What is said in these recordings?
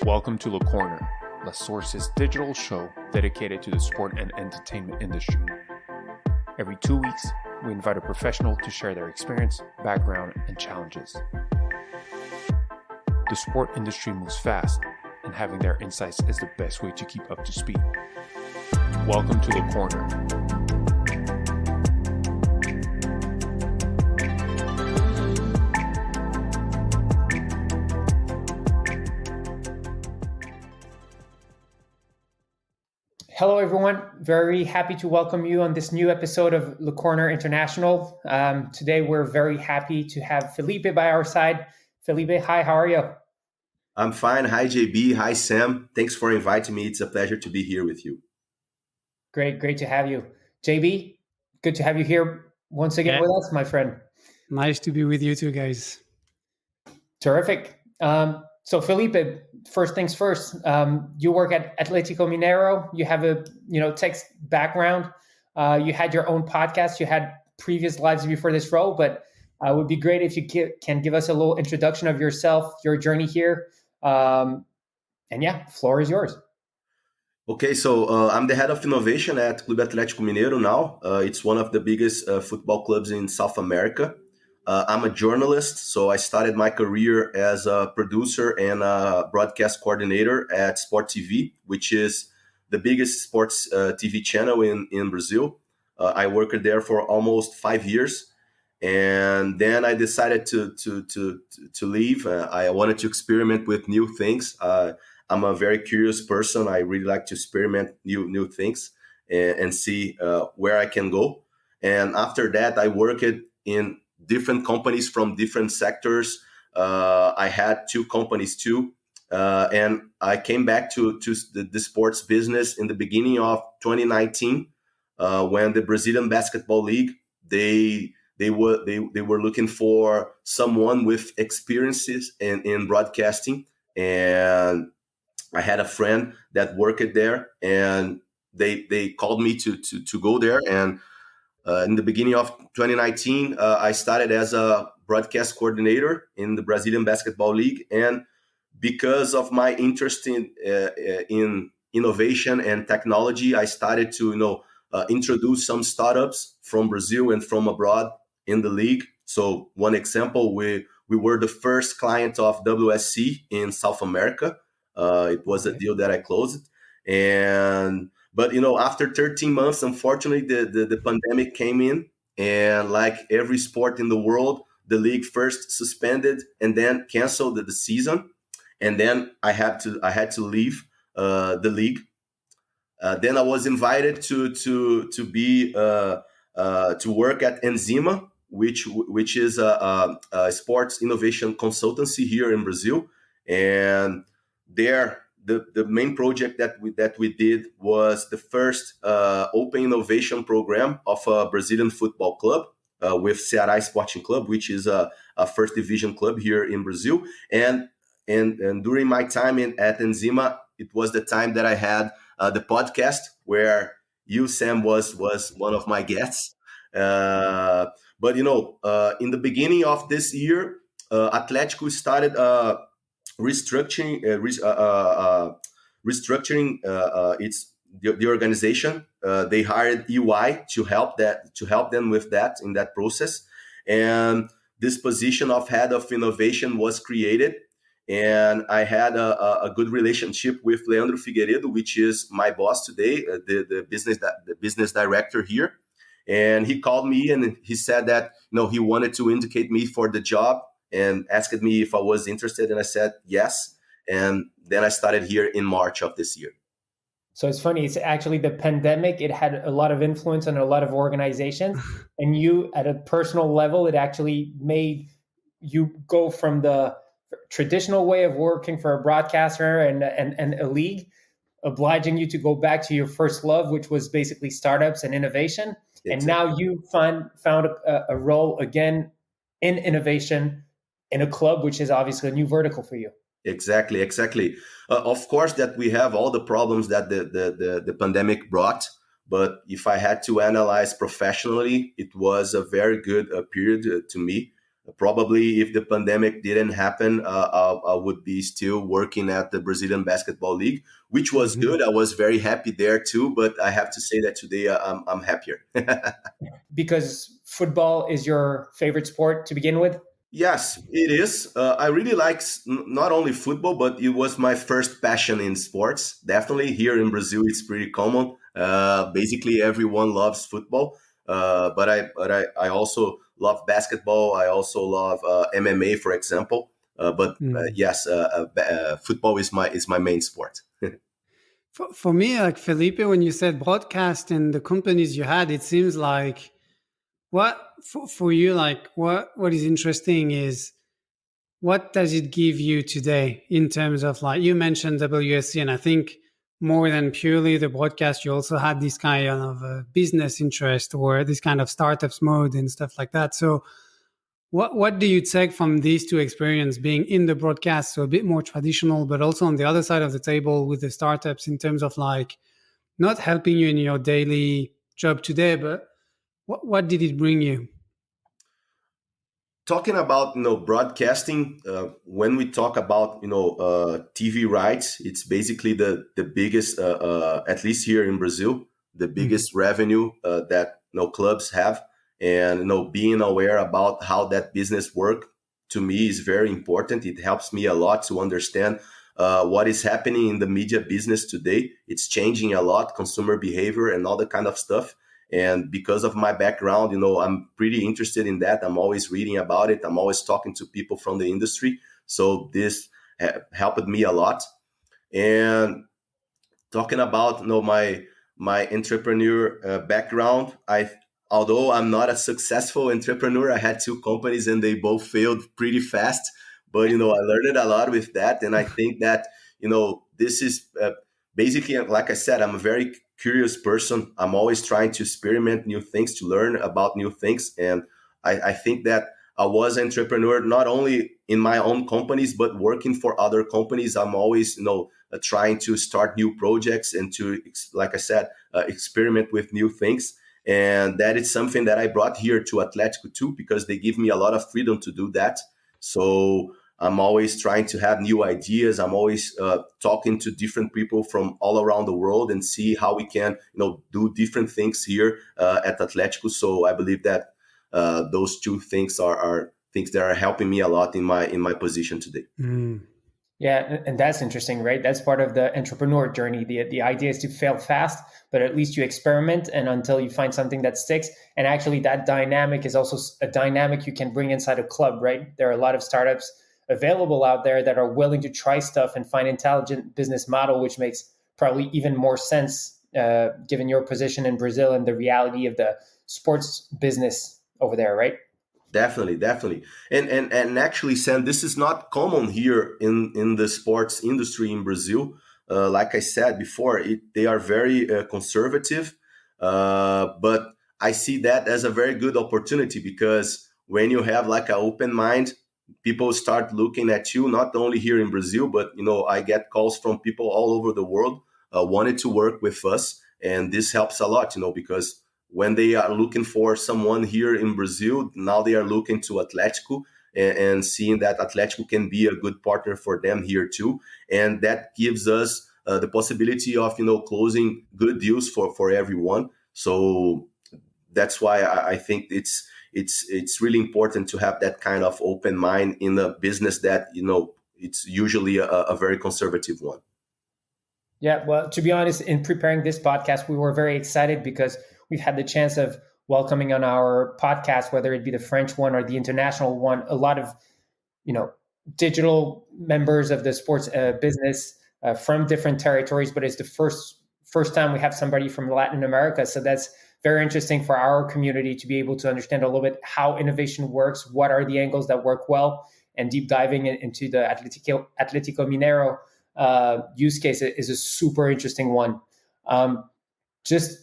Welcome to The Corner, La Source's digital show dedicated to the sport and entertainment industry. Every 2 weeks, we invite a professional to share their experience, background, and challenges. The sport industry moves fast, and having their insights is the best way to keep up to speed. Welcome to The Corner. Hello, everyone. Very happy to welcome you on this new episode of Le Corner International. Today, we're very happy to have Felipe by our side. Felipe, hi, how are you? I'm fine. Hi, JB. Hi, Sam. Thanks for inviting me. It's a pleasure to be here with you. Great to have you. JB, good to have you here once again with us, my friend. Nice to be with you two guys. Terrific. So Felipe, first things first, you work at Atlético Mineiro. You have a tech background. You had your own podcast. You had previous lives before this role, but it would be great if you can give us a little introduction of yourself, your journey here. And yeah, floor is yours. Okay, so I'm the head of innovation at Clube Atlético Mineiro now. It's one of the biggest football clubs in South America. I'm a journalist, so I started my career as a producer and a broadcast coordinator at Sport TV, which is the biggest sports TV channel in Brazil. I worked there for almost 5 years, and then I decided to leave. I wanted to experiment with new things. I'm a very curious person. I really like to experiment new things and see where I can go. And after that, I worked in different companies from different sectors. I had 2 companies too. And I came back to the sports business in the beginning of 2019 when the Brazilian Basketball League, they were looking for someone with experiences in broadcasting. And I had a friend that worked there, and they called me to go there. And in the beginning of 2019, I started as a broadcast coordinator in the Brazilian Basketball League. And because of my interest in innovation and technology, I started to introduce some startups from Brazil and from abroad in the league. So one example, we were the first client of WSC in South America. It was a deal that I closed. But after 13 months, unfortunately, the pandemic came in, and like every sport in the world, the league first suspended and then canceled the season, and then I had to leave the league. Then I was invited to work at Enzima, which is a sports innovation consultancy here in Brazil, and there. The main project that we did was the first open innovation program of a Brazilian football club with Ceará Sporting Club, which is a first division club here in Brazil. And during my time at Enzima, it was the time that I had the podcast where you, Sam, was one of my guests. But in the beginning of this year, Atlético started restructuring the organization. They hired EY to help them with that in that process, and this position of head of innovation was created. And I had a good relationship with Leandro Figueiredo, which is my boss today, the business director here. And he called me and he said that he wanted to indicate me for the job, and asked me if I was interested, and I said yes. And then I started here in March of this year. So it's funny, it's actually the pandemic, it had a lot of influence on a lot of organizations, and you, at a personal level, it actually made you go from the traditional way of working for a broadcaster and a league, obliging you to go back to your first love, which was basically startups and innovation. Exactly. And now you found a role again in innovation in a club, which is obviously a new vertical for you. Exactly. Of course, that we have all the problems that the pandemic brought. But if I had to analyze professionally, it was a very good period to me. Probably if the pandemic didn't happen, I would be still working at the Brazilian Basketball League, which was good. I was very happy there too, but I have to say that today I'm happier. Because football is your favorite sport to begin with? Yes, it is. I really like not only football, but it was my first passion in sports. Definitely here in Brazil, it's pretty common. Basically, everyone loves football, but I also love basketball. I also love MMA, for example. Yes, football is my main sport. For me, like Felipe, when you said broadcast and the companies you had, it seems like for you, like what is interesting is what does it give you today in terms of, like, you mentioned WSC, and I think more than purely the broadcast, you also had this kind of business interest or this kind of startups mode and stuff like that. So what do you take from these two experiences, being in the broadcast, so a bit more traditional, but also on the other side of the table with the startups, in terms of like not helping you in your daily job today, but what did it bring you? Talking about broadcasting, when we talk about TV rights, it's basically the biggest, at least here in Brazil, the biggest revenue that clubs have. And being aware about how that business work, to me, is very important. It helps me a lot to understand what is happening in the media business today. It's changing a lot, consumer behavior and all that kind of stuff. And because of my background, I'm pretty interested in that. I'm always reading about it. I'm always talking to people from the industry. So this helped me a lot. And talking about my entrepreneur background, although I'm not a successful entrepreneur, I had two companies and they both failed pretty fast. But I learned a lot with that, and I think that this is basically, like I said, I'm a very curious person. I'm always trying to experiment new things, to learn about new things. And I think that I was an entrepreneur, not only in my own companies, but working for other companies. I'm always, trying to start new projects and to, like I said, experiment with new things. And that is something that I brought here to Atlético too, because they give me a lot of freedom to do that. So I'm always trying to have new ideas. I'm always talking to different people from all around the world and see how we can, do different things here at Atlético. So I believe that those two things are things that are helping me a lot in my position today. Yeah, and that's interesting, right? That's part of the entrepreneur journey. The idea is to fail fast, but at least you experiment, and until you find something that sticks. And actually, that dynamic is also a dynamic you can bring inside a club, right? There are a lot of startups available out there that are willing to try stuff and find intelligent business model, which makes probably even more sense given your position in Brazil and the reality of the sports business over there, right? Definitely. And actually, Sam, this is not common here in the sports industry in Brazil. Like I said before, they are very conservative, but I see that as a very good opportunity, because when you have like an open mind, people start looking at you, not only here in Brazil, but, I get calls from people all over the world wanting to work with us. And this helps a lot, because when they are looking for someone here in Brazil, now they are looking to Atlético and seeing that Atlético can be a good partner for them here too. And that gives us the possibility of, closing good deals for everyone. So that's why I think it's really important to have that kind of open mind in a business that, it's usually a very conservative one. Yeah, well, to be honest, in preparing this podcast, we were very excited because we've had the chance of welcoming on our podcast, whether it be the French one or the international one, a lot of, digital members of the sports business from different territories. But it's the first time we have somebody from Latin America. So that's very interesting for our community to be able to understand a little bit how innovation works, what are the angles that work well, and deep diving into the Atlético Mineiro use case is a super interesting one. Just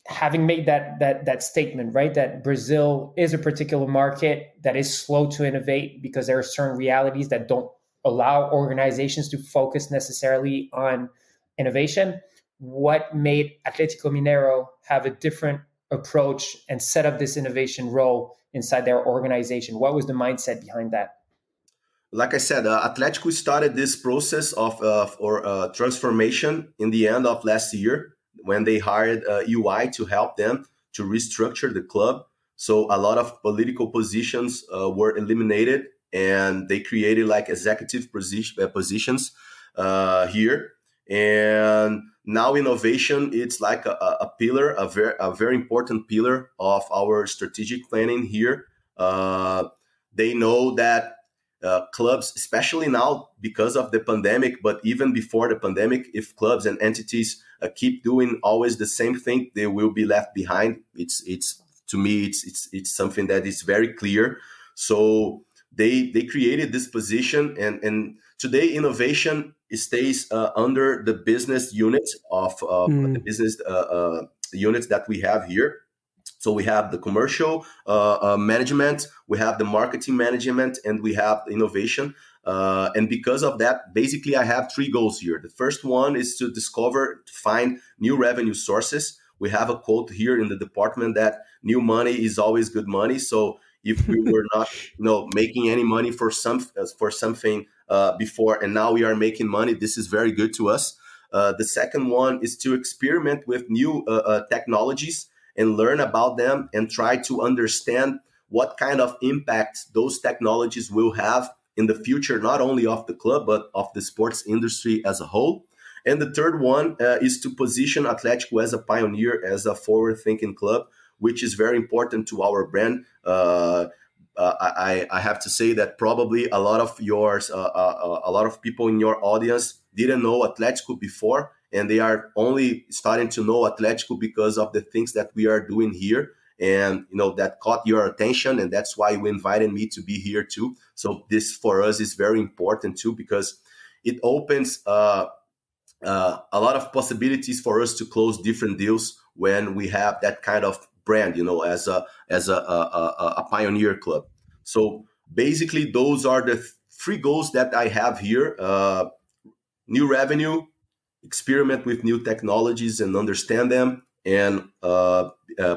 having made that statement, right, that Brazil is a particular market that is slow to innovate because there are certain realities that don't allow organizations to focus necessarily on innovation. What made Atlético Mineiro have a different approach and set up this innovation role inside their organization? What was the mindset behind that? Like I said, Atlético started this process of transformation in the end of last year when they hired UI to help them to restructure the club. So a lot of political positions were eliminated, and they created like executive positions here. And now innovation, it's like a pillar, a very important pillar of our strategic planning here. They know that clubs, especially now because of the pandemic, but even before the pandemic, if clubs and entities keep doing always the same thing, they will be left behind. It's to me, it's something that is very clear. So they created this position, and today innovation stays under the business units of the business units that we have here. So we have the commercial management, we have the marketing management, and we have innovation. And because of that, basically I have three goals here. The first one is to find new revenue sources. We have a quote here in the department that new money is always good money. So if we were not making any money for something before, and now we are making money, this is very good to us. The second one is to experiment with new technologies and learn about them and try to understand what kind of impact those technologies will have in the future, not only of the club, but of the sports industry as a whole. And the third one is to position Atlético as a pioneer, as a forward-thinking club, which is very important to our brand. I have to say that probably a lot of people in your audience didn't know Atlético before, and they are only starting to know Atlético because of the things that we are doing here. And, that caught your attention, and that's why you invited me to be here too. So this for us is very important too, because it opens a lot of possibilities for us to close different deals when we have that kind of brand, as a pioneer club. So basically, those are the three goals that I have here: new revenue, experiment with new technologies and understand them, and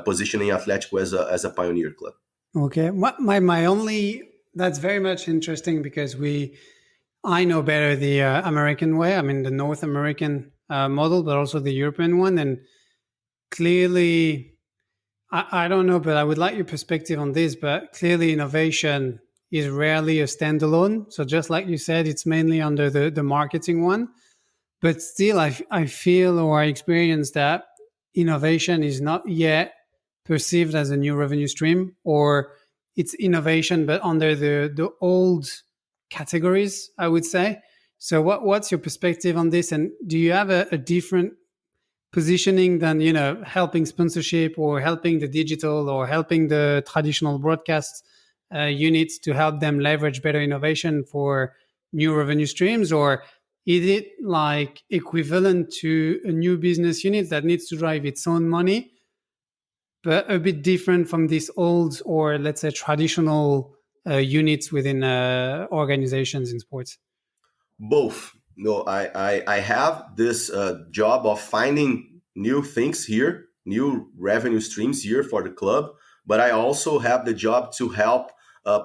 positioning Atlético as a pioneer club. Okay, my only, that's very much interesting because I know better the American way. I mean, the North American model, but also the European one. And clearly, I don't know, but I would like your perspective on this. But clearly, innovation is rarely a standalone. So just like you said, it's mainly under the marketing one. But still, I feel or I experience that innovation is not yet perceived as a new revenue stream, or it's innovation, but under the old categories, I would say. So what's your perspective on this? And do you have a different positioning than, helping sponsorship or helping the digital or helping the traditional broadcast units to help them leverage better innovation for new revenue streams? Or is it like equivalent to a new business unit that needs to drive its own money, but a bit different from these old, or let's say traditional units within organizations in sports? Both. No, I have this job of finding new things here, new revenue streams here for the club, but I also have the job to help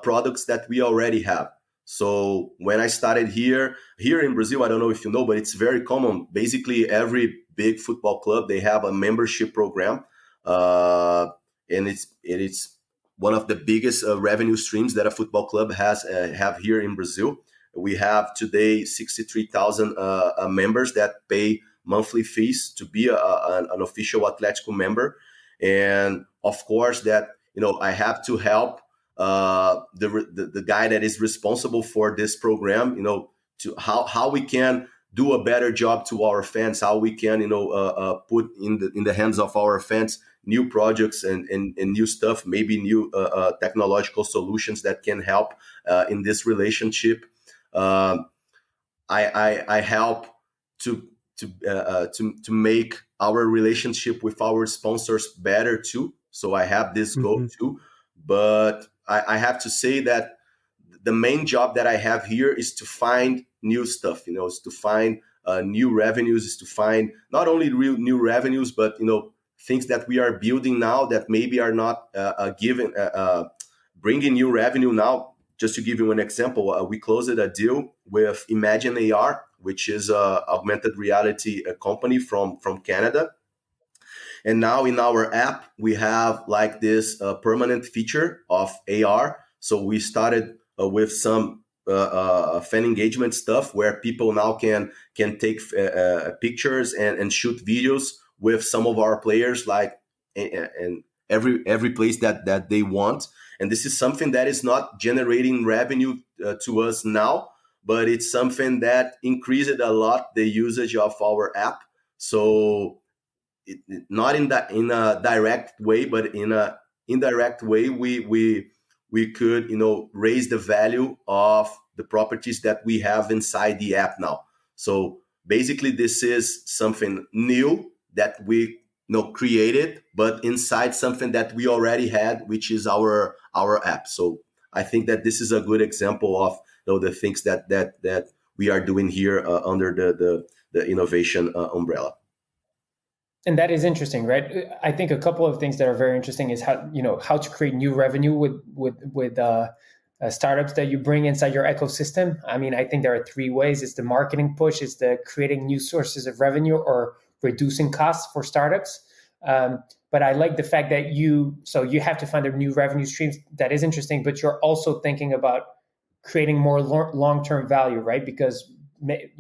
products that we already have. So when I started here in Brazil, I don't know if you know, but it's very common. Basically, every big football club, they have a membership program. And it's one of the biggest revenue streams that a football club have here in Brazil. We have today 63,000 members that pay monthly fees to be an official Atlético member. And of course that, I have to help the guy that is responsible for this program, to how we can do a better job to our fans, how we can, put in the hands of our fans new projects and new stuff, maybe new technological solutions that can help in this relationship. I help to make our relationship with our sponsors better too. So I have this goal too, but I have to say that the main job that I have here is to find new stuff, is to find new revenues, is to find not only real new revenues, but, things that we are building now that maybe are not bringing new revenue now. Just to give you an example, we closed a deal with Imagine AR, which is a augmented reality company from Canada. And now in our app, we have like this permanent feature of AR. So we started with some fan engagement stuff where people now can take pictures and shoot videos with some of our players, like and every place that they want. And this is something that is not generating revenue to us now, but it's something that increased a lot the usage of our app. So not in a direct way, but in a indirect way, we could raise the value of the properties that we have inside the app now. So basically, this is something new that we created, but inside something that we already had, which is our app. So I think that this is a good example of the things that we are doing here under the innovation umbrella. And that is interesting, right? I think a couple of things that are very interesting is how to create new revenue with startups that you bring inside your ecosystem. I mean, I think there are three ways. It's the marketing push, it's the creating new sources of revenue, or reducing costs for startups. But I like the fact that you have to find a new revenue streams. That is interesting, but you're also thinking about creating more long-term value, right? Because, like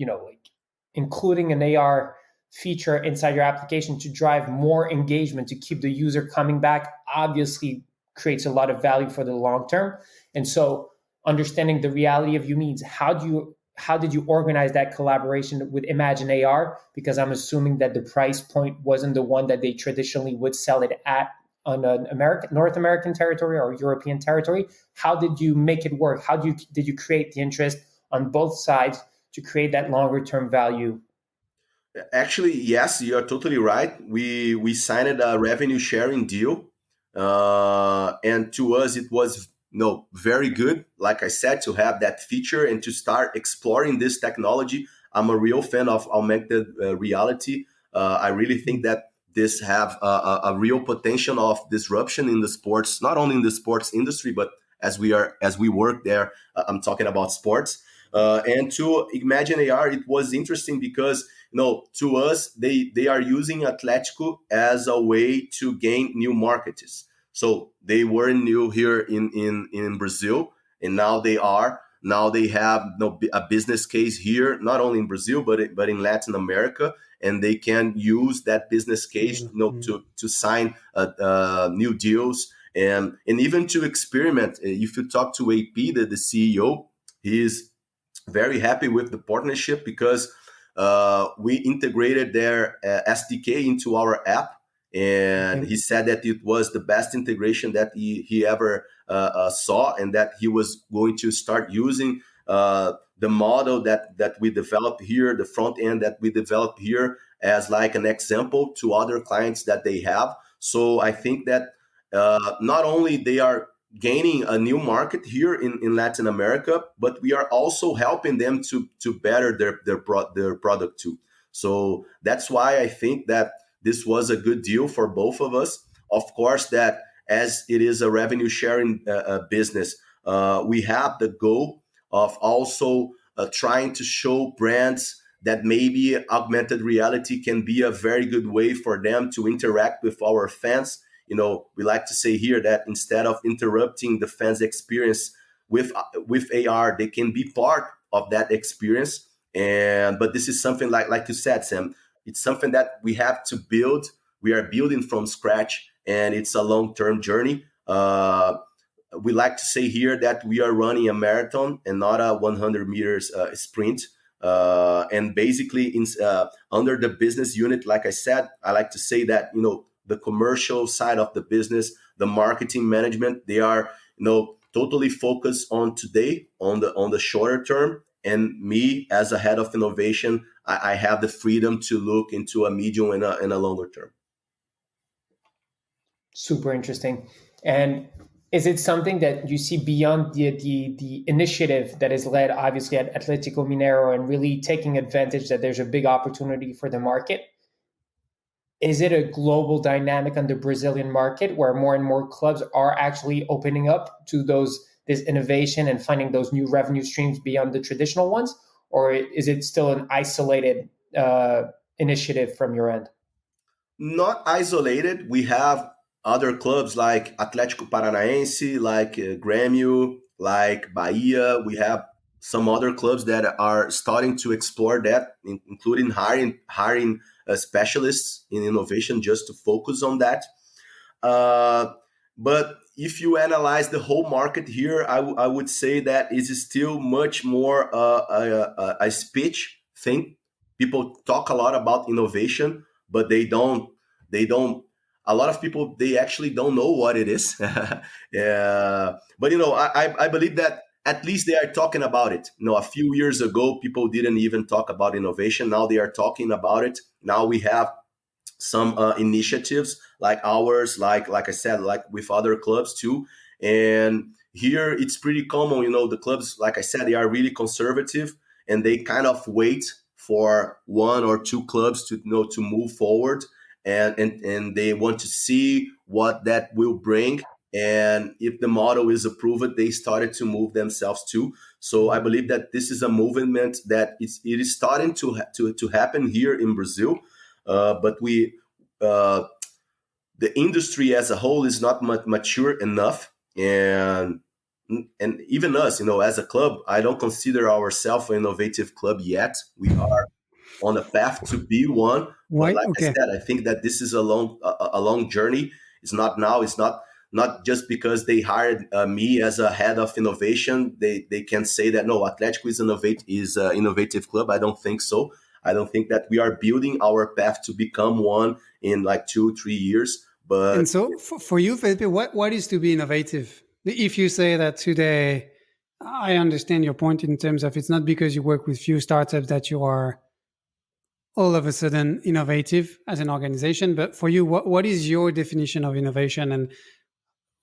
including an AR feature inside your application to drive more engagement, to keep the user coming back, obviously creates a lot of value for the long term. And so understanding the reality of your needs, how did you organize that collaboration with Imagine AR? Because I'm assuming that the price point wasn't the one that they traditionally would sell it at on an North American territory or European territory. How did you make it work? How did you create the interest on both sides to create that longer term value? Actually, yes, you're totally right. We signed a revenue sharing deal, and to us it was very good. Like I said, to have that feature and to start exploring this technology. I'm a real fan of augmented reality. I really think that this have a real potential of disruption in the sports, not only in the sports industry, but as we work there. I'm talking about sports. And to Imagine AR, it was interesting because to us, they are using Atlético as a way to gain new markets. So they were new here in Brazil, and now they have a business case here, not only in Brazil but in Latin America, and they can use that business case to sign new deals and even to experiment. If you talk to AP, the CEO, he is very happy with the partnership because we integrated their SDK into our app, and he said that it was the best integration that he ever saw, and that he was going to start using the model that we developed here, the front end that we developed here, as like an example to other clients that they have. So I think that not only they are gaining a new market here in Latin America, but we are also helping them to better their product too. So that's why I think that this was a good deal for both of us. Of course, that as it is a revenue sharing business, we have the goal of also trying to show brands that maybe augmented reality can be a very good way for them to interact with our fans. We like to say here that instead of interrupting the fans' experience with AR, they can be part of that experience. But this is something like you said, Sam, it's something that we have to build. We are building from scratch, and it's a long-term journey. We like to say here that we are running a marathon and not a 100 meters sprint. And basically, under the business unit, like I said, I like to say that the commercial side of the business, the marketing management, they are totally focused on today, on the shorter term. And me, as a head of innovation, I have the freedom to look into a medium and a longer term. Super interesting. And is it something that you see beyond the initiative that is led obviously at Atlético Mineiro and really taking advantage that there's a big opportunity for the market? is it a global dynamic on the Brazilian market where more and more clubs are actually opening up to this innovation and finding those new revenue streams beyond the traditional ones? Or is it still an isolated initiative from your end? Not isolated. We have other clubs like Atlético Paranaense, like Grêmio, like Bahia. We have some other clubs that are starting to explore that, including hiring specialists in innovation just to focus on that. But if you analyze the whole market here, I would say that it is still much more a speech thing. People talk a lot about innovation, but they don't. A lot of people, they actually don't know what it is. But I believe that at least they are talking about it. A few years ago, people didn't even talk about innovation. Now they are talking about it. Now we have some initiatives like ours, like I said, like with other clubs too. And here it's pretty common. The clubs, like I said, they are really conservative, and they kind of wait for one or two clubs to to move forward, and they want to see what that will bring. And if the model is approved, they started to move themselves too. So I believe that this is a movement that it is starting to happen here in Brazil. But the industry as a whole is not mature enough, and even us, as a club, I don't consider ourselves an innovative club yet. We are on a path to be one. Why? But like Okay. I said, I think that this is a long journey. It's not now. It's not just because they hired me as a head of innovation. They can say that no, Atlético is an innovative club. I don't think so. I don't think that we are building our path to become one in like 2-3 years. But And so for you, Felipe, what is to be innovative? If you say that today, I understand your point in terms of it's not because you work with few startups that you are all of a sudden innovative as an organization. But for you, what is your definition of innovation, and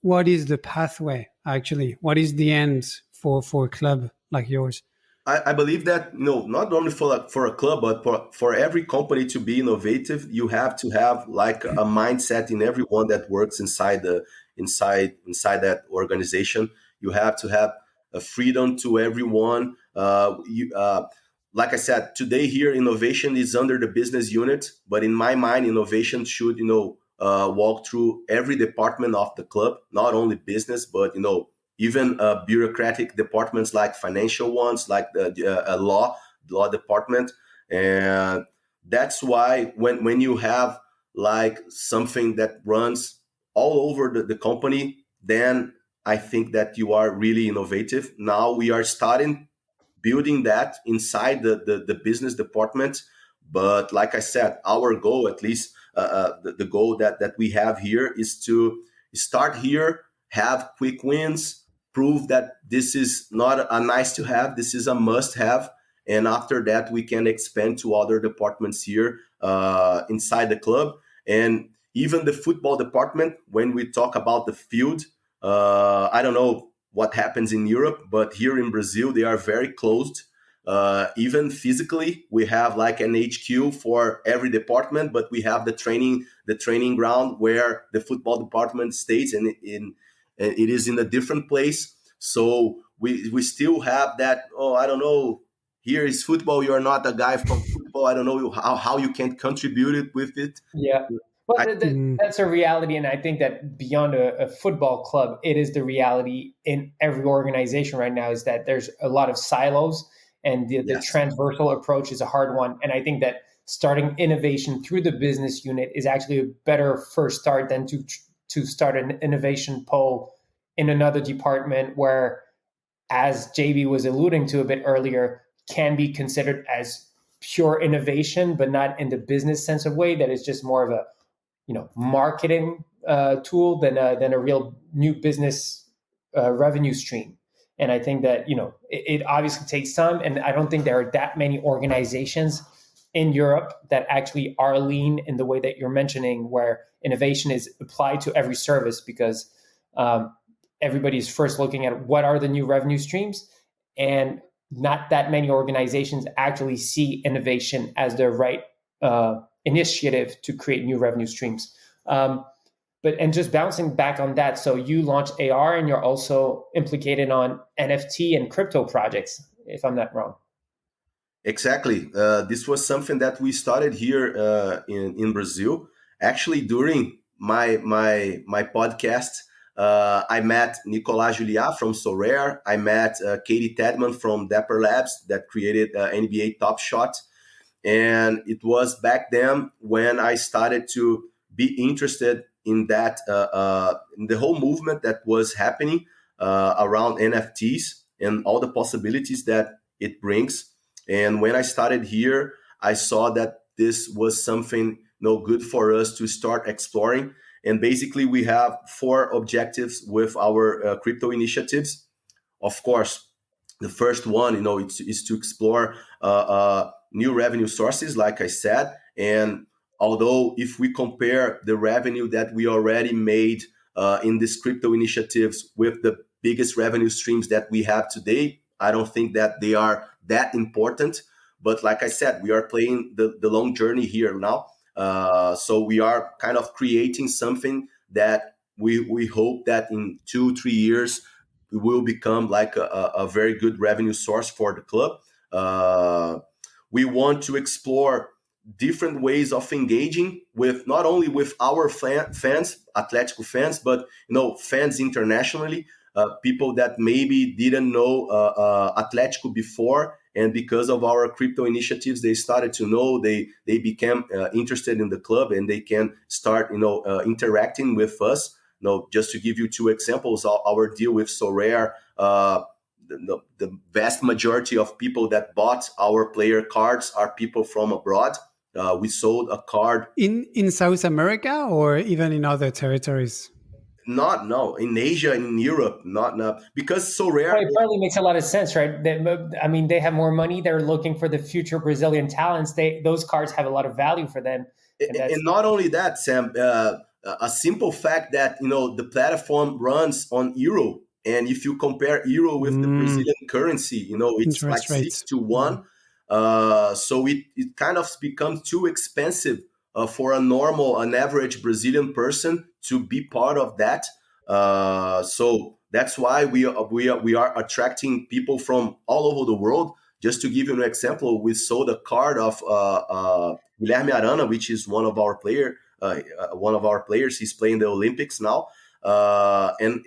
what is the pathway actually? What is the end for a club like yours? I believe that not only for a club, but for every company to be innovative, you have to have like a mindset in everyone that works inside that organization. You have to have a freedom to everyone. Like I said, today here, innovation is under the business unit, but in my mind, innovation should walk through every department of the club, not only business, but even bureaucratic departments like financial ones, like the law department. And that's why when you have like something that runs all over the company, then I think that you are really innovative. Now we are starting building that inside the business department. But like I said, our goal, at least the goal that we have here, is to start here, have quick wins, prove that this is not a nice to have, this is a must have. And after that, we can expand to other departments here inside the club. And even the football department, when we talk about the field, I don't know what happens in Europe, but here in Brazil, they are very closed. Even physically, we have like an HQ for every department, but we have the training ground where the football department stays, and it is in a different place. So we still have that. Oh, I don't know. Here is football. You are not a guy from football. I don't know how you can contribute it with it. Yeah. Well, Mm. that's a reality. And I think that beyond a football club, it is the reality in every organization right now, is that there's a lot of silos, and the Yes. transversal approach is a hard one. And I think that starting innovation through the business unit is actually a better first start than to start an innovation pole in another department where, as JB was alluding to a bit earlier, can be considered as pure innovation, but not in the business sense of way. That is just more of a marketing tool than a real new business revenue stream. And I think that it obviously takes time, and I don't think there are that many organizations in Europe that actually are lean in the way that you're mentioning, where innovation is applied to every service, because everybody's first looking at what are the new revenue streams, and not that many organizations actually see innovation as their right initiative to create new revenue streams. And just bouncing back on that, so you launched AR and you're also implicated on NFT and crypto projects, if I'm not wrong. Exactly. This was something that we started here in Brazil. Actually, during my podcast, I met Nicolas Juliat from Sorare. I met Katie Tedman from Dapper Labs that created NBA Top Shot. And it was back then when I started to be interested in that, in the whole movement that was happening around NFTs and all the possibilities that it brings. And when I started here, I saw that this was something good for us to start exploring. And basically, we have 4 objectives with our crypto initiatives. Of course, the first one, is to explore new revenue sources, like I said. And although if we compare the revenue that we already made in these crypto initiatives with the biggest revenue streams that we have today, I don't think that they are that important. But like I said, we are playing the long journey here now. So we are kind of creating something that we hope that in 2-3 years, we will become like a very good revenue source for the club. We want to explore different ways of engaging with not only with our fans, Atlético fans, but fans internationally, people that maybe didn't know Atlético before, and because of our crypto initiatives, they started to know. They became interested in the club, and they can start interacting with us. Just to give you 2 examples, our deal with Sorare. The vast majority of people that bought our player cards are people from abroad. We sold a card in South America or even in other territories. In Asia and in Europe, not because Sorare. Well, it probably makes a lot of sense, right? They have more money. They're looking for the future Brazilian talents. Those cards have a lot of value for them. And not only that, Sam, a simple fact that the platform runs on euro. And if you compare euro with the Brazilian currency, it's interest like rates. 6 to 1. So it kind of becomes too expensive for an average Brazilian person to be part of that. So that's why we are attracting people from all over the world. Just to give you an example, we sold a card of Guilherme Arana, which is one of our players. He's playing the Olympics now. And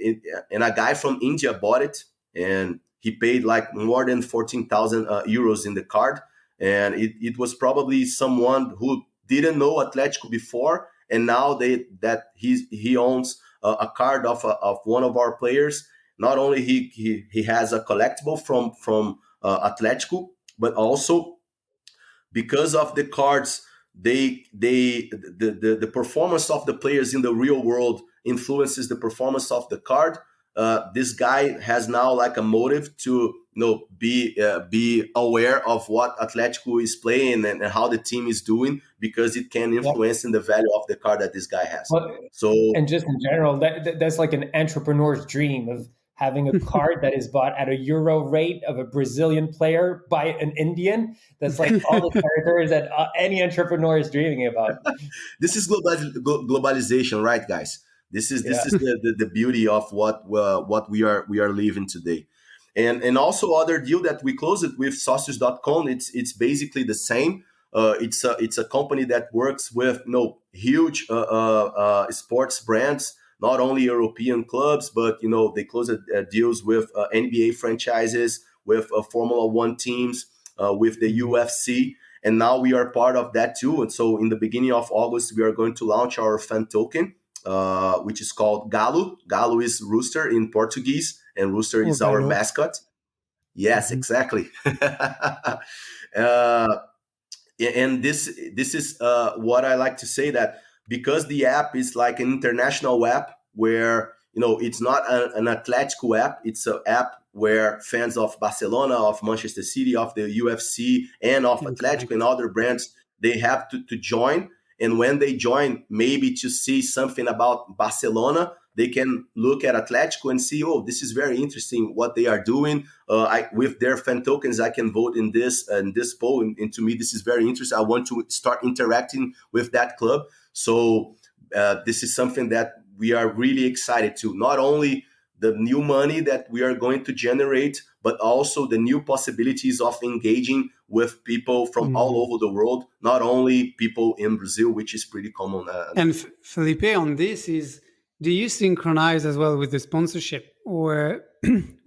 a guy from India bought it, and he paid like more than 14,000 euros in the card. And it was probably someone who didn't know Atlético before, and now he owns a card of one of our players. Not only he has a collectible from Atlético, but also because of the cards, the performance of the players in the real world influences the performance of the card. This guy has now like a motive to be aware of what Atlético is playing and how the team is doing, because it can influence in the value of the card that this guy has. And just in general, that's like an entrepreneur's dream of having a card that is bought at a euro rate of a Brazilian player by an Indian. That's like all the territories that any entrepreneur is dreaming about. This is globalization, right, guys? This is the beauty of what we are living today. And also other deal that we closed it with Socios.com. It's basically the same. It's a company that works with huge sports brands, not only European clubs, but they closed deals with NBA franchises, with Formula One teams, with the UFC, and now we are part of that too. And so in the beginning of August, we are going to launch our fan token, which is called Galo. Galo is rooster in Portuguese, and rooster is our mascot. Yes, exactly. And this is what I like to say, that because the app is like an international app where it's not an Atlético app, it's an app where fans of Barcelona, of Manchester City, of the UFC, and of Atlético and other brands, they have to join. And when they join, maybe to see something about Barcelona, they can look at Atlético and see, oh, this is very interesting what they are doing. With their fan tokens, I can vote in this poll, and to me, this is very interesting. I want to start interacting with that club. So this is something that we are really excited to. Not only the new money that we are going to generate, but also the new possibilities of engaging with people from all over the world, not only people in Brazil, which is pretty common. And Felipe, on this do you synchronize as well with the sponsorship or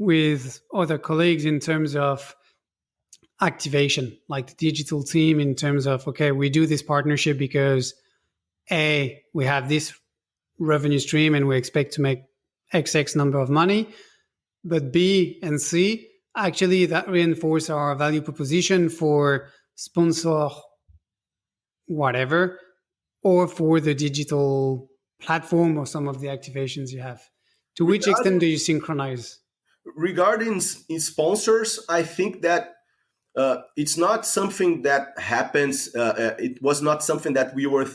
with other colleagues in terms of activation, like the digital team in terms of, okay, we do this partnership because A, we have this revenue stream and we expect to make XX number of money, but B and C, actually that reinforce our value proposition for sponsor whatever, or for the digital platform or some of the activations you have. To which extent do you synchronize? Regarding sponsors, I think that it's not something that happens. It was not something that we were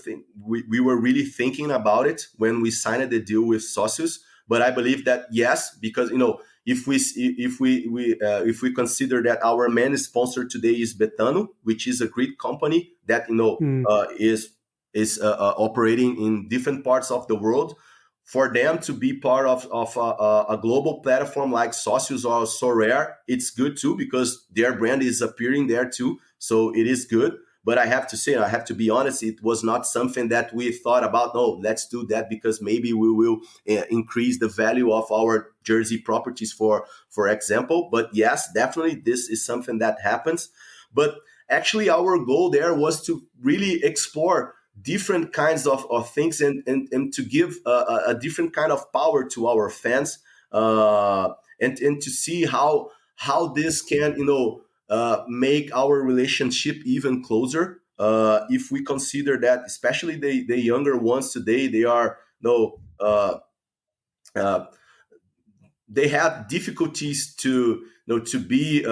really thinking about it when we signed the deal with Socios. But I believe that yes, because if we consider that our main sponsor today is Betano, which is a great company that is operating in different parts of the world. For them to be part of a global platform like Socios or Sorare, it's good too, because their brand is appearing there too. So it is good. But I have to say, I have to be honest, it was not something that we thought about, no, let's do that because maybe we will increase the value of our jersey properties, for example. But yes, definitely this is something that happens. But actually our goal there was to really explore different kinds of things and to give a different kind of power to our fans, and to see how this can make our relationship even closer. If we consider that, especially the younger ones today, they are they have difficulties to be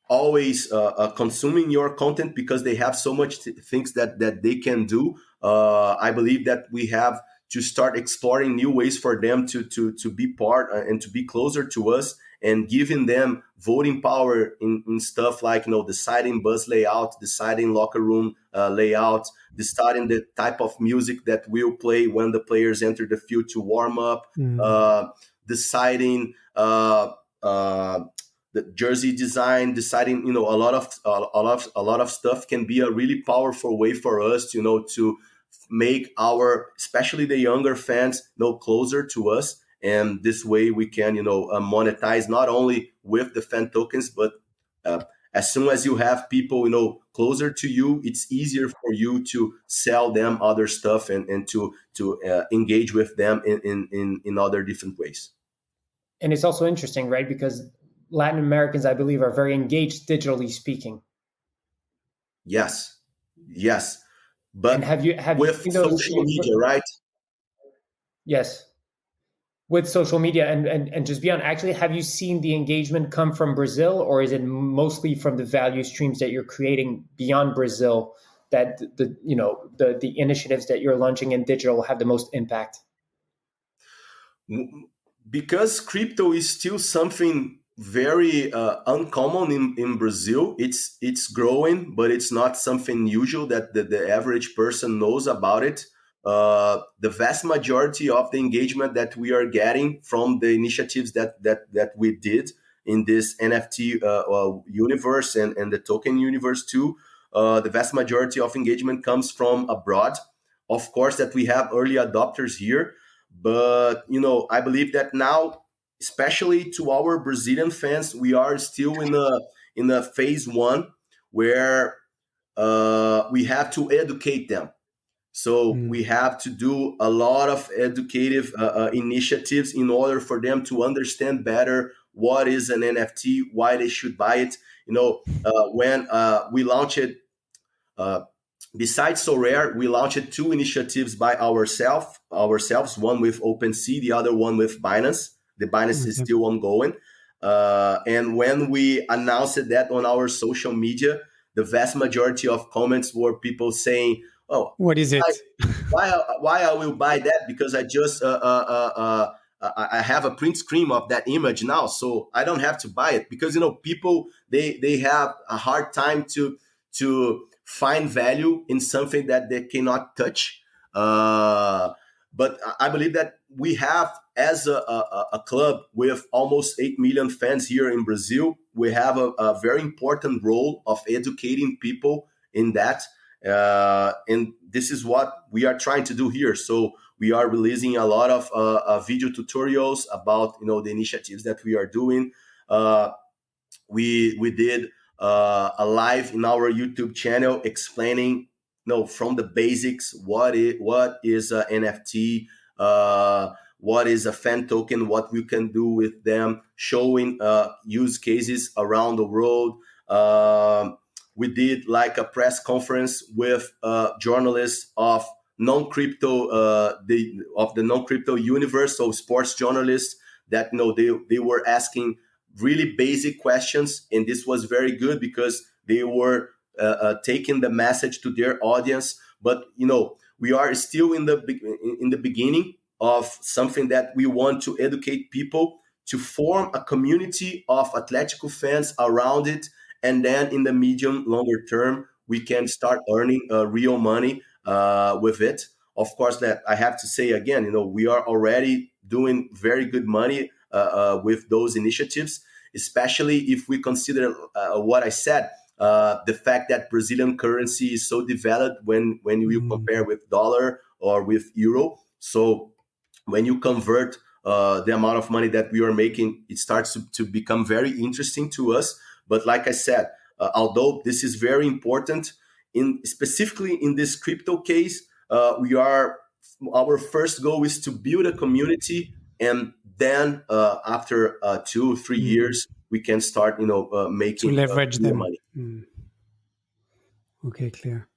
always consuming your content because they have so much things that they can do. I believe that we have to start exploring new ways for them to be part and to be closer to us, and giving them voting power in stuff like deciding bus layout, deciding locker room layout, deciding the type of music that we'll play when the players enter the field to warm up, deciding the jersey design, deciding a lot of stuff can be a really powerful way for us to make especially the younger fans closer to us. And this way we can monetize not only with the fan tokens, but as soon as you have people closer to you, it's easier for you to sell them other stuff and to engage with them in other different ways. And it's also interesting, right? Because Latin Americans, I believe, are very engaged digitally speaking. Yes. But and have you with social media, right? Yes. With social media and just beyond, actually, have you seen the engagement come from Brazil, or is it mostly from the value streams that you're creating beyond Brazil that the initiatives that you're launching in digital have the most impact? Because crypto is still something very uncommon in Brazil. It's growing, but it's not something usual that the average person knows about it. The vast majority of the engagement that we are getting from the initiatives that we did in this NFT universe and the token universe too, the vast majority of engagement comes from abroad. Of course, that we have early adopters here, but I believe that now, especially to our Brazilian fans, we are still in a phase one where we have to educate them. So we have to do a lot of educative initiatives in order for them to understand better what is an NFT, why they should buy it. When we launched it, besides Sorare, we launched two initiatives by ourselves, one with OpenSea, the other one with Binance. The Binance is still ongoing. And when we announced that on our social media, the vast majority of comments were people saying, Oh, What is it? why I will buy that? Because I just I have a print screen of that image now, so I don't have to buy it. Because people they have a hard time to find value in something that they cannot touch. But I believe that we have, as a club with almost 8 million fans here in Brazil, we have a very important role of educating people in that. And this is what we are trying to do here. So we are releasing a lot of video tutorials about the initiatives that we are doing. We did a live in our YouTube channel explaining from the basics what is a NFT, what is a fan token, what we can do with them, showing use cases around the world. We did like a press conference with journalists of non-crypto, of the non-crypto universe, so sports journalists that they were asking really basic questions, and this was very good because they were taking the message to their audience. But we are still in the beginning of something that we want to educate people, to form a community of Atlético fans around it, and then in the medium longer term we can start earning real money with it. Of course, that I have to say again, we are already doing very good money with those initiatives, especially if we consider what I said, the fact that Brazilian currency is so developed when you compare with dollar or with euro. So when you convert the amount of money that we are making, it starts to become very interesting to us. But like I said, although this is very important, specifically in this crypto case, our first goal is to build a community, and then after 2-3 years, we can start, making to leverage them. money. Okay, clear.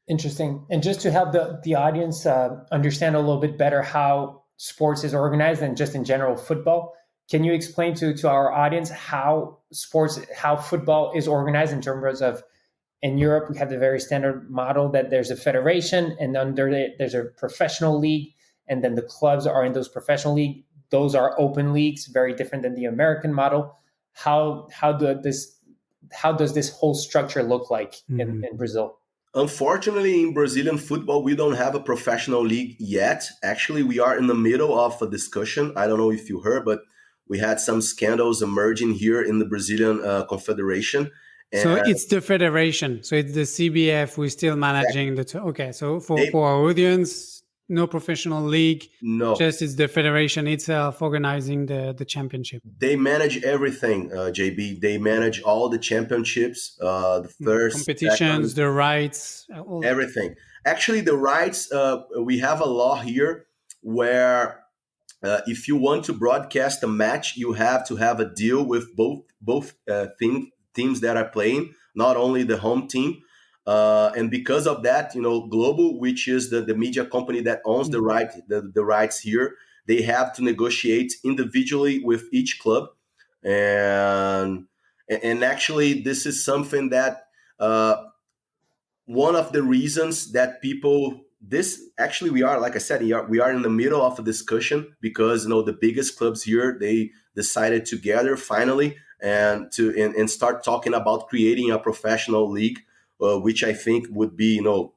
Interesting. And just to help the audience understand a little bit better how sports is organized and just in general football, can you explain to our audience how football is organized in terms of, in Europe, we have the very standard model that there's a federation, and under it, there's a professional league, and then the clubs are in those professional league. Those are open leagues, very different than the American model. How does this whole structure look like in Brazil? Unfortunately, in Brazilian football, we don't have a professional league yet. Actually, we are in the middle of a discussion. I don't know if you heard, but we had some scandals emerging here in the Brazilian Confederation. So it's the federation. So it's the CBF. We're still managing okay. So for our audience, no professional league. No, just it's the federation itself organizing the championship. They manage everything, JB. They manage all the championships, the first competitions, second, the rights, everything. Actually, the rights. We have a law here where if you want to broadcast a match, you have to have a deal with both teams that are playing, not only the home team. And because of that, Global, which is the media company that owns the rights here, they have to negotiate individually with each club. And actually, this is something that one of the reasons that we are, like I said, we are in the middle of a discussion, because the biggest clubs here, they decided to gather finally and start talking about creating a professional league, which I think would be the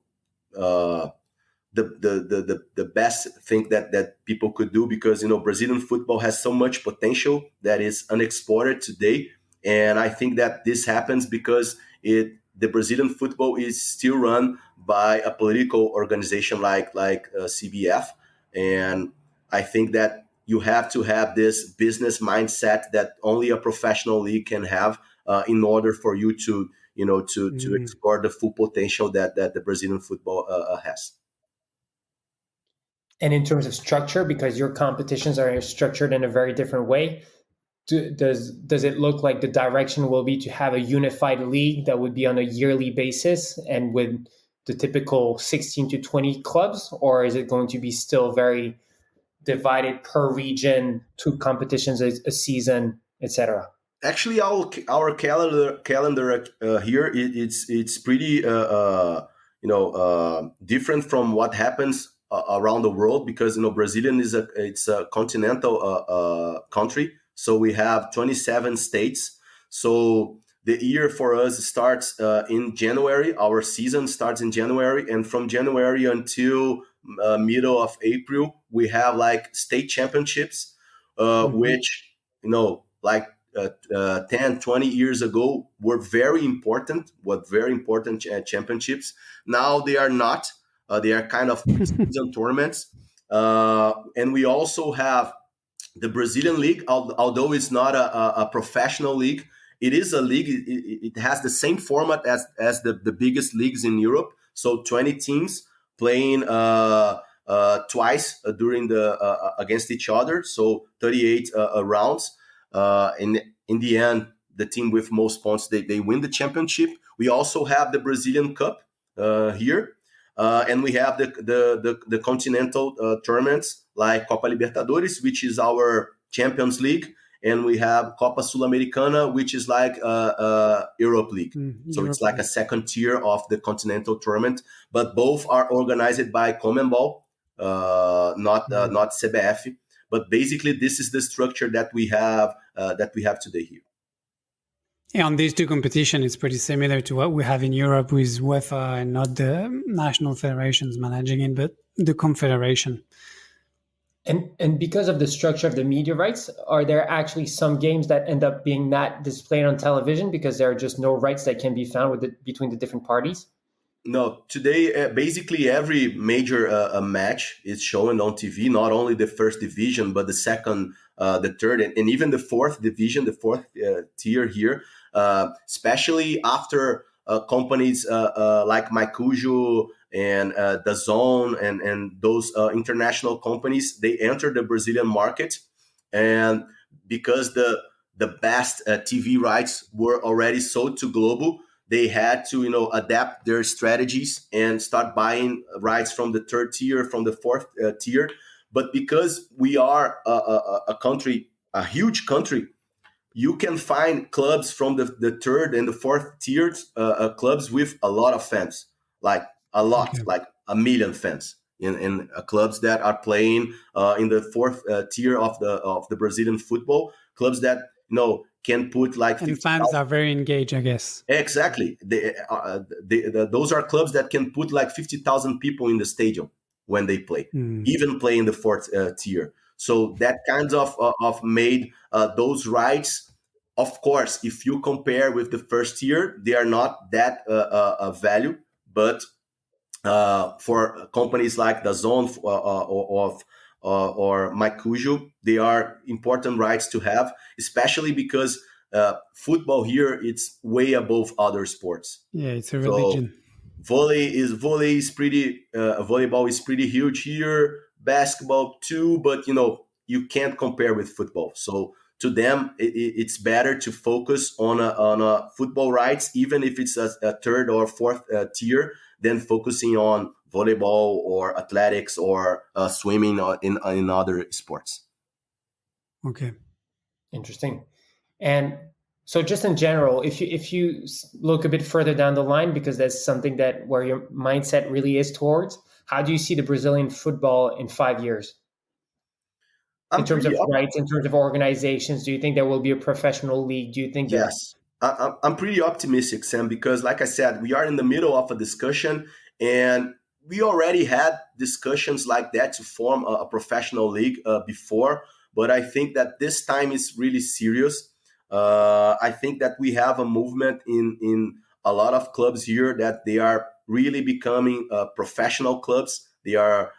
best thing that people could do, because Brazilian football has so much potential that is unexplored today. And I think that this happens because the Brazilian football is still run by a political organization like CBF. And I think that you have to have this business mindset that only a professional league can have in order for you to explore the full potential that the Brazilian football has. And in terms of structure, because your competitions are structured in a very different way, does it look like the direction will be to have a unified league that would be on a yearly basis and with the typical 16 to 20 clubs, or is it going to be still very divided per region, 2 competitions a season, etc.? Actually, our calendar here, it's pretty different from what happens around the world, because Brazilian it's a continental country, so we have 27 states. So the year for us starts in January. Our season starts in January, and from January until middle of April, we have like state championships, which 10, 20 years ago were very important, championships. Now they are not. They are kind of season tournaments. And we also have the Brazilian League, although it's not a professional league. It is a league. It has the same format as the biggest leagues in Europe. So 20 teams playing twice during against each other. So 38 rounds. In the end, the team with most points, they win the championship. We also have the Brazilian Cup here. And we have the continental tournaments like Copa Libertadores, which is our Champions League. And we have Copa Sul-Americana, which is like Europe League. So it's like a second tier of the continental tournament. But both are organized by CONMEBOL, not CBF. But basically, this is the structure that we have today here. Yeah, on these two competitions, it's pretty similar to what we have in Europe with UEFA, and not the national federations managing it, but the confederation. And because of the structure of the media rights, are there actually some games that end up being not displayed on television because there are just no rights that can be found between the different parties? No, today basically every major match is shown on TV. Not only the first division, but the second, the third, and even the fourth division, the fourth tier here. Especially after companies like Maicujo and DAZN and those international companies, they enter the Brazilian market, and because the best TV rights were already sold to Globo, they had to adapt their strategies and start buying rights from the third tier, from the fourth tier. But because we are a country, a huge country, you can find clubs from the third and the fourth tiers, clubs with a lot of fans, like a lot, like 1 million fans, in clubs that are playing in the fourth tier of the Brazilian football, clubs that can put like 50, and fans are very engaged, I guess. Exactly. Those are clubs that can put like 50,000 people in the stadium when they play, even play in the fourth tier. So that kind of made those rights. Of course, if you compare with the first tier, they are not that value. But for companies like DAZN or Maicujo, they are important rights to have, especially because football here, it's way above other sports. Yeah, it's a religion. So volleyball is pretty huge here, basketball too, but you can't compare with football. So to them, it's better to focus on a football rights, even if it's a third or fourth tier, than focusing on volleyball or athletics or swimming or in other sports. Okay, interesting. And so, just in general, if you look a bit further down the line, because that's something that where your mindset really is towards, how do you see the Brazilian football in 5 years? In terms of rights, in terms of organizations, do you think there will be a professional league? Do you think that? Yes, I'm pretty optimistic, Sam, because like I said, we are in the middle of a discussion, and we already had discussions like that to form a professional league before, but I think that this time is really serious. I think that we have a movement in a lot of clubs here that they are really becoming professional clubs. They are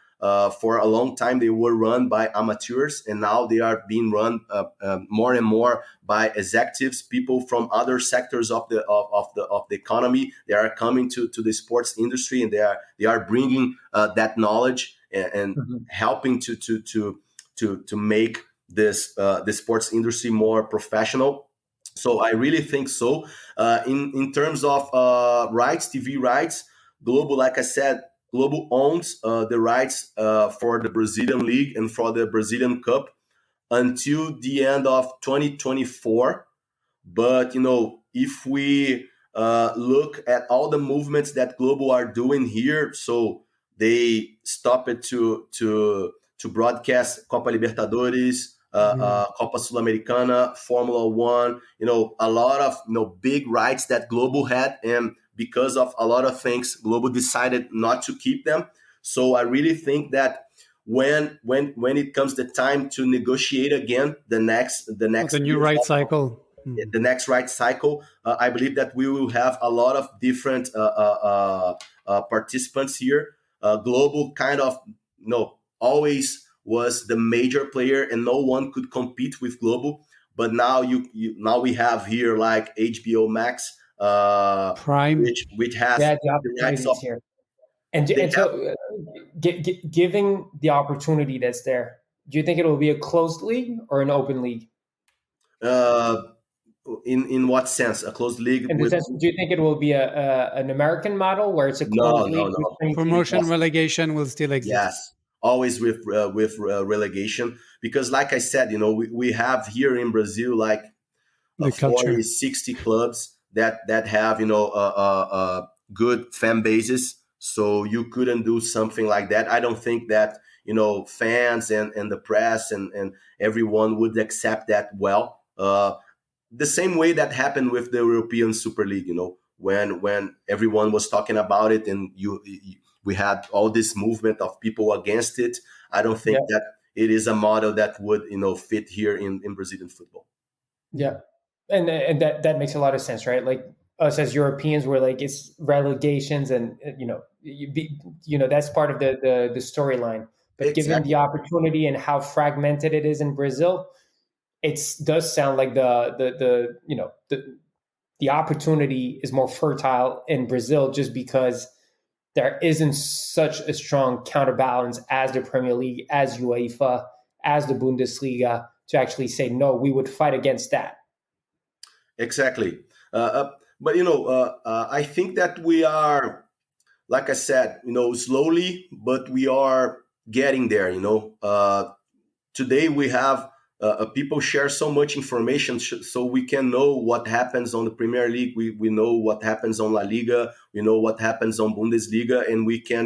for a long time they were run by amateurs, and now they are being run more and more by executives, people from other sectors of the economy. They are coming to the sports industry, and they are bringing that knowledge and helping to make this the sports industry more professional. So I really think so. In terms of rights, TV rights, Globo, like I said, Globo owns the rights for the Brazilian League and for the Brazilian Cup until the end of 2024. But if we look at all the movements that Globo are doing here. So they stopped it to broadcast Copa Libertadores, Copa Sul-Americana, Formula One, a lot of big rights that Globo had, and because of a lot of things, Globo decided not to keep them. So I really think that when it comes the time to negotiate again the next new right cycle, the next right cycle, I believe that we will have a lot of different participants here. Global kind of always was the major player, and no one could compete with Global. But now now we have here like HBO Max, Prime, which has the opportunities here, and so giving the opportunity that's there. Do you think it will be a closed league or an open league? In what sense? A closed league? In the sense, do you think it will be an American model where it's a closed league? No. Promotion, relegation will still exist. Yes, always with relegation, because like I said, we have here in Brazil like 40, 60 clubs that have good fan bases. So you couldn't do something like that. I don't think that fans and the press and everyone would accept that well. The same way that happened with the European Super League, when everyone was talking about it, and we had all this movement of people against it. I don't think that it is a model that would fit here in Brazilian football. Yeah, and that makes a lot of sense, right? Like us as Europeans, we're like, it's relegations, and that's part of the storyline. But given the opportunity and how fragmented it is in Brazil, it does sound like the opportunity is more fertile in Brazil, just because there isn't such a strong counterbalance as the Premier League, as UEFA, as the Bundesliga, to actually say, no, we would fight against that. Exactly. But I think that we are, like I said, slowly, but we are getting there. Today we have people share so much information, so we can know what happens on the Premier League. We know what happens on La Liga. We know what happens on Bundesliga, and we can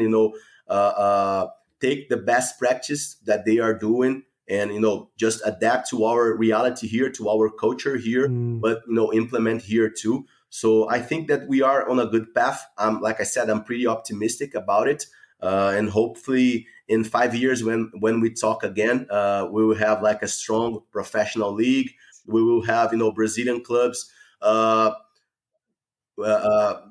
take the best practice that they are doing and just adapt to our reality here, to our culture here, but implement here too. So I think that we are on a good path. Like I said, I'm pretty optimistic about it, and hopefully in 5 years when we talk again, we will have like a strong professional league. We will have Brazilian clubs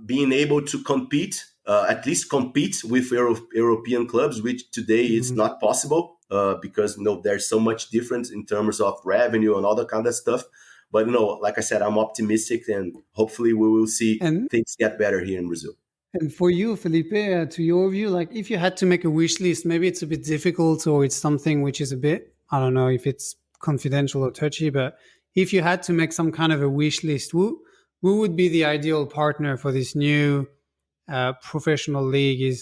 being able to compete, at least compete with European clubs, which today is not possible because there's so much difference in terms of revenue and all that kind of stuff. But like I said, I'm optimistic, and hopefully we will see things get better here in Brazil. And for you, Felipe, to your view, like if you had to make a wish list, maybe it's a bit difficult, or it's something which is a bit, I don't know if it's confidential or touchy, but if you had to make some kind of a wish list, who would be the ideal partner for this new professional league?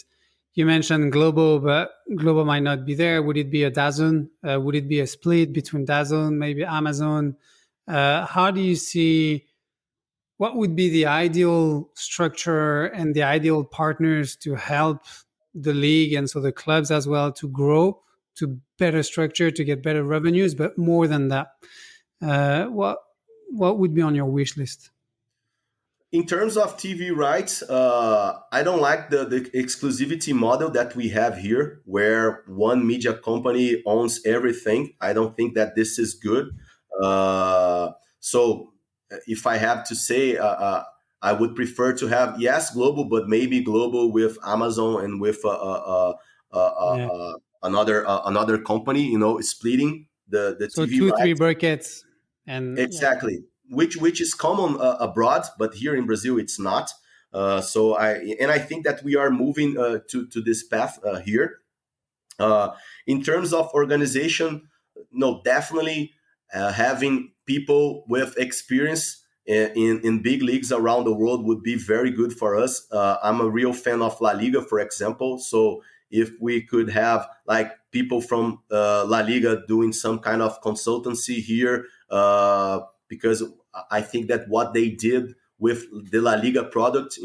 You mentioned Globo, but Globo might not be there. Would it be a DAZN? Would it be a split between DAZN, maybe Amazon? How do you see, what would be the ideal structure and the ideal partners to help the league and so the clubs as well to grow, to better structure, to get better revenues? But more than that, what would be on your wish list? In terms of TV rights, I don't like the exclusivity model that we have here, where one media company owns everything. I don't think that this is good. So if I have to say, I would prefer to have, yes, Global, but maybe Global with Amazon and with another company, So splitting the TV 2-3 rights. brackets. And exactly. Which is common abroad, but here in Brazil it's not. So I think that we are moving to this path here. In terms of organization, no, definitely having people with experience in big leagues around the world would be very good for us. I'm a real fan of La Liga, for example. So if we could have like people from La Liga doing some kind of consultancy here, because I think that what they did with the La Liga product,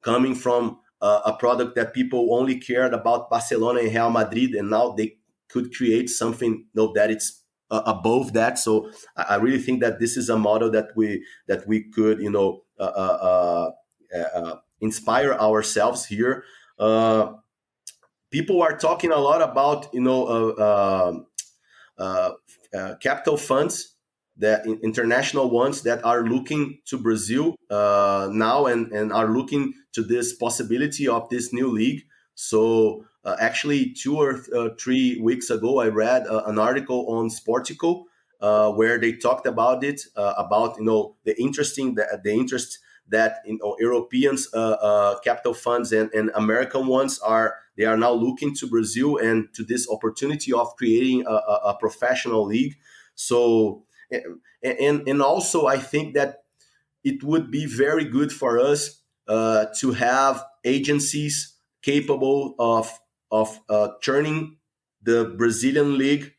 coming from a product that people only cared about Barcelona and Real Madrid, and now they could create something that it's above that. So I really think that this is a model that we could inspire ourselves here. People are talking a lot about capital funds, that international ones that are looking to Brazil now and are looking to this possibility of this new league. So actually 2 or 3 weeks ago, I read an article on Sportico where they talked about it, about the interest that Europeans capital funds and American ones are now looking to Brazil and to this opportunity of creating a professional league. So and also I think that it would be very good for us to have agencies capable of turning the Brazilian league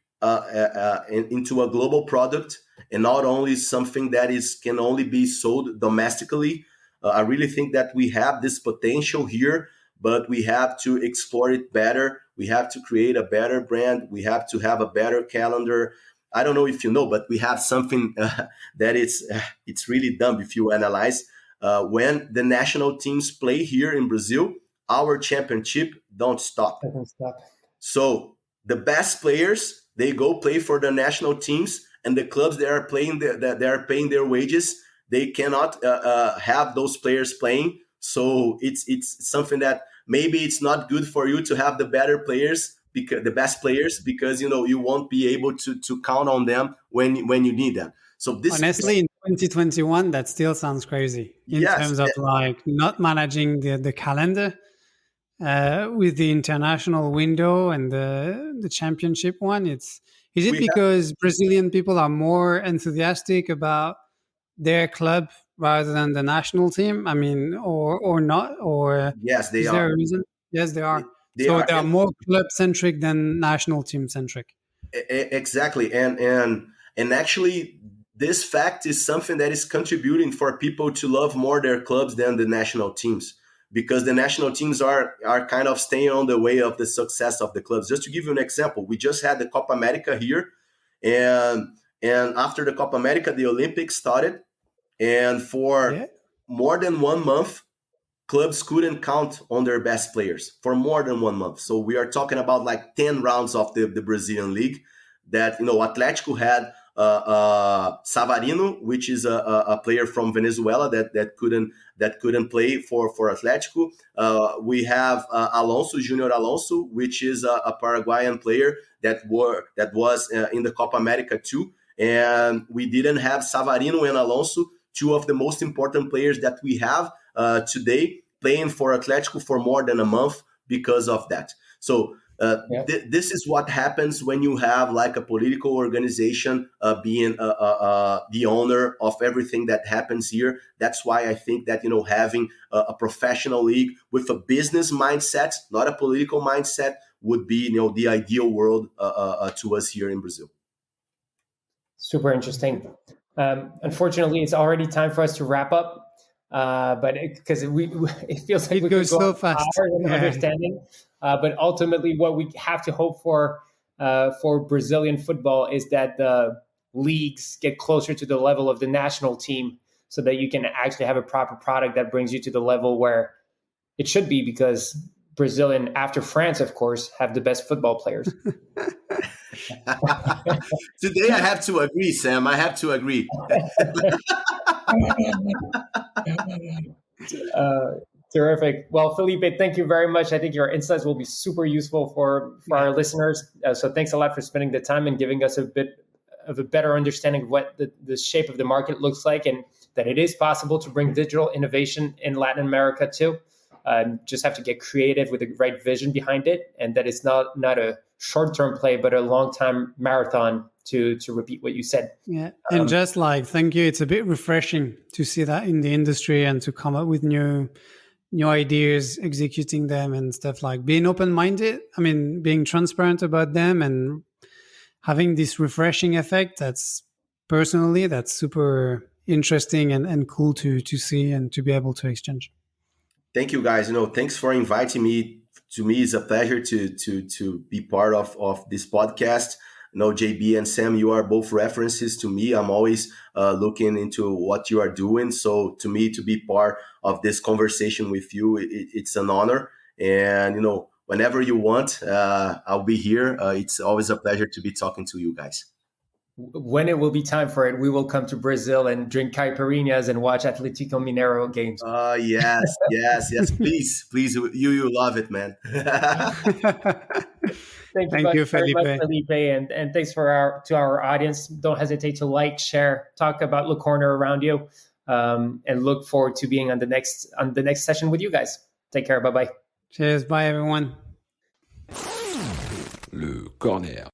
into a global product, and not only something that can only be sold domestically. I really think that we have this potential here, but we have to explore it better. We have to create a better brand. We have to have a better calendar. I don't know if you know, but we have something that it's really dumb if you analyze. When the national teams play here in Brazil, our championship don't stop. Doesn't stop. So the best players, they go play for the national teams, and the clubs that are paying their wages, they cannot have those players playing. So it's something that maybe it's not good for you to have the better players, because the best players, because you won't be able to count on them when you need them. So this, honestly, in 2021, that still sounds crazy in terms of like not managing the calendar with the international window and the championship one. Is it because Brazilian people are more enthusiastic about their club rather than the national team? I mean, or not? Or yes, they is are. there a reason? Yes, they are. They are more club centric than national team centric. Exactly, and actually, this fact is something that is contributing for people to love more their clubs than the national teams, because the national teams are kind of staying on the way of the success of the clubs. Just to give you an example, we just had the Copa America here, and after the Copa America, the Olympics started, and for more than 1 month, clubs couldn't count on their best players for more than 1 month. So we are talking about like 10 rounds of the Brazilian league that, Atlético had Savarino, which is a player from Venezuela that couldn't play for Atlético. We have Junior Alonso, which is a Paraguayan player that was in the Copa America too. And we didn't have Savarino and Alonso, two of the most important players that we have today, playing for Atlético for more than a month because of that. So this is what happens when you have like a political organization being the owner of everything that happens here. That's why I think that having a professional league with a business mindset, not a political mindset, would be the ideal world to us here in Brazil. Super interesting. Unfortunately, it's already time for us to wrap up. But because it feels like it goes so fast. Understanding. But ultimately, what we have to hope for Brazilian football is that the leagues get closer to the level of the national team, so that you can actually have a proper product that brings you to the level where it should be, because Brazilian, after France, of course, have the best football players. Today I have to agree, Sam. I have to agree. Terrific. Well, Felipe, thank you very much. I think your insights will be super useful for our listeners. So thanks a lot for spending the time and giving us a bit of a better understanding of what the shape of the market looks like, and that it is possible to bring digital innovation in Latin America too. Just have to get creative with the right vision behind it, and that it's not a short-term play, but a long-time marathon, to repeat what you said. Yeah, and just like, thank you. It's a bit refreshing to see that in the industry and to come up with new ideas, executing them and stuff, like being open-minded. I mean, being transparent about them and having this refreshing effect. That's super interesting and cool to see and to be able to exchange. Thank you, guys. Thanks for inviting me. To me, it's a pleasure to be part of this podcast. JB and Sam, you are both references to me. I'm always looking into what you are doing. So to me, to be part of this conversation with you, it's an honor. And, whenever you want, I'll be here. It's always a pleasure to be talking to you guys. When it will be time for it, we will come to Brazil and drink caipirinhas and watch Atlético Mineiro games. Yes. Please. You love it, man. Thank you, Felipe. Very much, Felipe, and thanks to our audience. Don't hesitate to like, share, talk about Le Corner around you, and look forward to being on the next session with you guys. Take care. Bye bye. Cheers. Bye everyone. Le Corner.